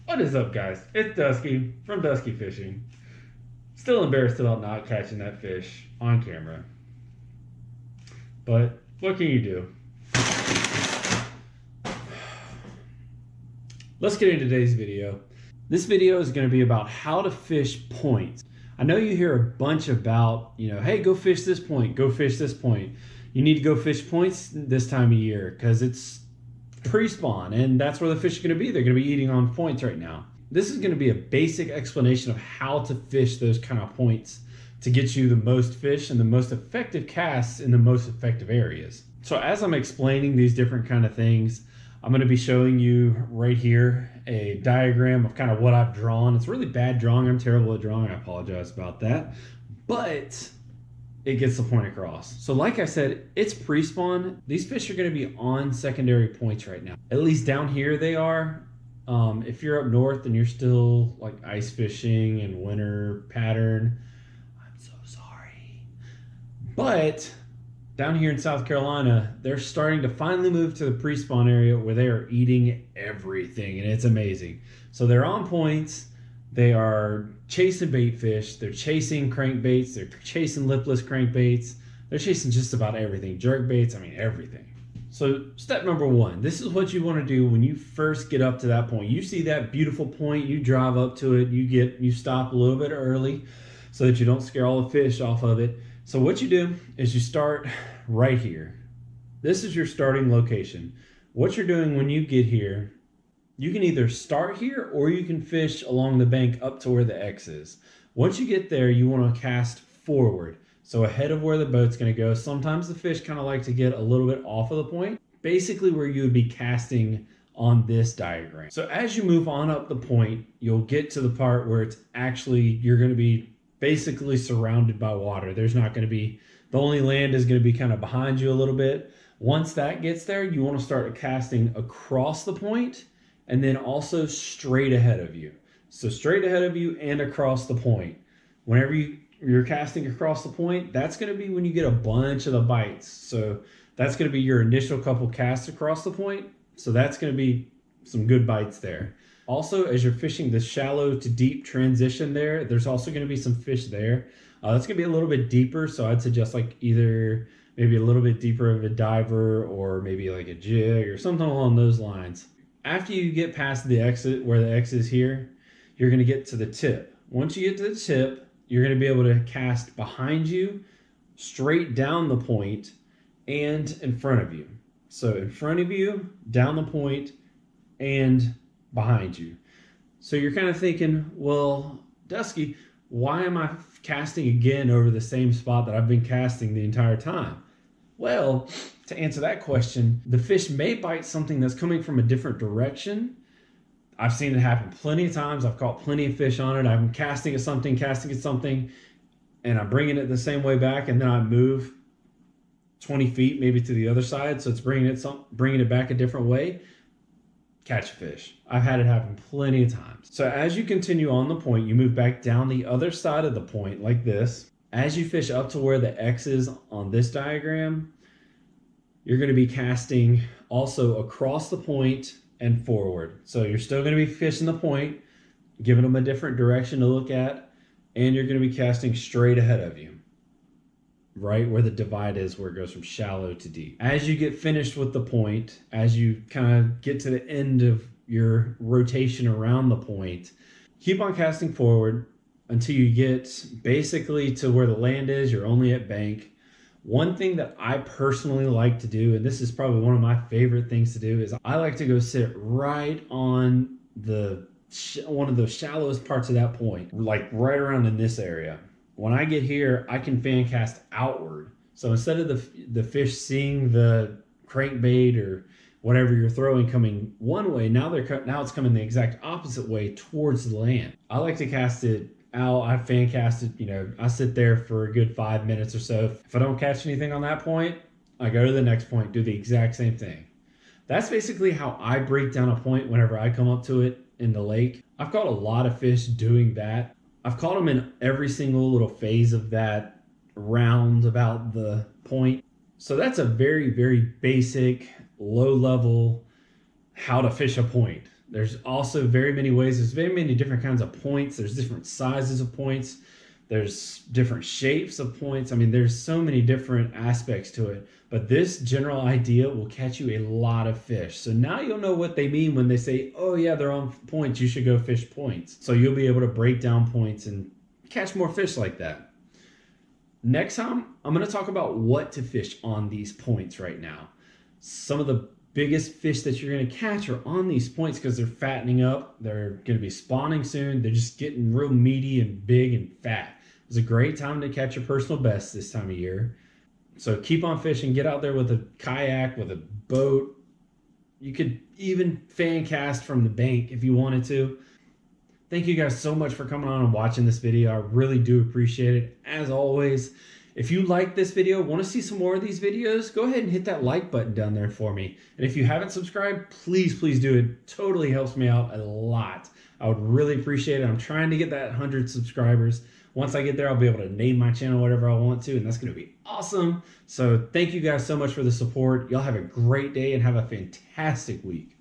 What is up, guys? It's Dusky from Dusky Fishing. Still embarrassed about not catching that fish on camera. But what can you do? Let's get into today's video. This video is going to be about how to fish points. I know you hear a bunch about, hey, go fish this point, go fish this point. You need to go fish points this time of year because it's pre-spawn and that's where the fish are going to be. They're going to be eating on points right now. This is going to be a basic explanation of how to fish those kind of points to get you the most fish and the most effective casts in the most effective areas. So as I'm explaining these different kind of things, I'm going to be showing you right here a diagram of kind of what I've drawn. It's really bad drawing. I'm terrible at drawing. I apologize about that. But it gets the point across. So like I said, it's pre-spawn. These fish are going to be on secondary points right now. At least down here they are. If you're up north and you're still like ice fishing and winter pattern, I'm so sorry. But down here in South Carolina, they're starting to finally move to the pre-spawn area where they are eating everything, and it's amazing. So they're on points. They are chasing bait fish. They're chasing crankbaits. They're chasing lipless crankbaits. They're chasing just about everything. Jerk baits, I mean everything. So step number one, this is what you want to do when you first get up to that point. You see that beautiful point, you drive up to it, you stop a little bit early so that you don't scare all the fish off of it. So what you do is you start right here. This is your starting location. What you're doing when you get here, you can either start here or you can fish along the bank up to where the X is. Once you get there, you want to cast forward. So ahead of where the boat's going to go. Sometimes the fish kind of like to get a little bit off of the point, basically where you would be casting on this diagram. So as you move on up the point, you'll get to the part where it's actually, you're going to be basically surrounded by water. There's not going to be, the only land is going to be kind of behind you a little bit. Once that gets there, you want to start casting across the point and then also straight ahead of you. So straight ahead of you and across the point. Whenever you're casting across the point, that's going to be when you get a bunch of the bites. So that's going to be your initial couple casts across the point. So that's going to be some good bites there. Also, as you're fishing the shallow to deep transition there, there's also going to be some fish there. That's going to be a little bit deeper. So I'd suggest like either maybe a little bit deeper of a diver or maybe like a jig or something along those lines. After you get past the exit where the X is here, you're going to get to the tip. Once you get to the tip, you're going to be able to cast behind you, straight down the point, and in front of you. So in front of you, down the point, and behind you. So you're kind of thinking, well, Dusky, why am I casting again over the same spot that I've been casting the entire time? Well, to answer that question, the fish may bite something that's coming from a different direction. I've seen it happen plenty of times. I've caught plenty of fish on it. I'm casting at something, and I'm bringing it the same way back, and then I move 20 feet maybe to the other side, so it's bringing it back a different way. Catch a fish. I've had it happen plenty of times. So as you continue on the point, you move back down the other side of the point like this. As you fish up to where the X is on this diagram, you're going to be casting also across the point and forward. So you're still going to be fishing the point, giving them a different direction to look at, and you're going to be casting straight ahead of you, right where the divide is, where it goes from shallow to deep. As you get finished with the point, as you kind of get to the end of your rotation around the point, keep on casting forward until you get basically to where the land is. You're only at bank. One thing that I personally like to do, and this is probably one of my favorite things to do, is I like to go sit right on one of the shallowest parts of that point, like right around in this area. When I get here, I can fan cast outward. So instead of the fish seeing the crankbait or whatever you're throwing coming one way, now it's coming the exact opposite way towards the land. I like to cast it out. I fan cast it, I sit there for a good 5 minutes or so. If I don't catch anything on that point, I go to the next point, do the exact same thing. That's basically how I break down a point whenever I come up to it in the lake. I've caught a lot of fish doing that. I've caught them in every single little phase of that round about the point. So that's a very, very basic, low level how to fish a point. There's also very many ways. There's very many different kinds of points. There's different sizes of points. There's different shapes of points. I mean, there's so many different aspects to it. But this general idea will catch you a lot of fish. So now you'll know what they mean when they say, oh yeah, they're on points, you should go fish points. So you'll be able to break down points and catch more fish like that. Next time, I'm going to talk about what to fish on these points right now. Some of the biggest fish that you're going to catch are on these points because they're fattening up. They're going to be spawning soon. They're just getting real meaty and big and fat. It's a great time to catch your personal best this time of year. So keep on fishing. Get out there with a kayak, with a boat. You could even fan cast from the bank if you wanted to. Thank you guys so much for coming on and watching this video. I really do appreciate it. As always, if you like this video, want to see some more of these videos, go ahead and hit that like button down there for me. And if you haven't subscribed, please do it. It totally helps me out a lot. I would really appreciate it. I'm trying to get that 100 subscribers. Once I get there, I'll be able to name my channel whatever I want to, and that's going to be awesome. So thank you guys so much for the support. Y'all have a great day and have a fantastic week.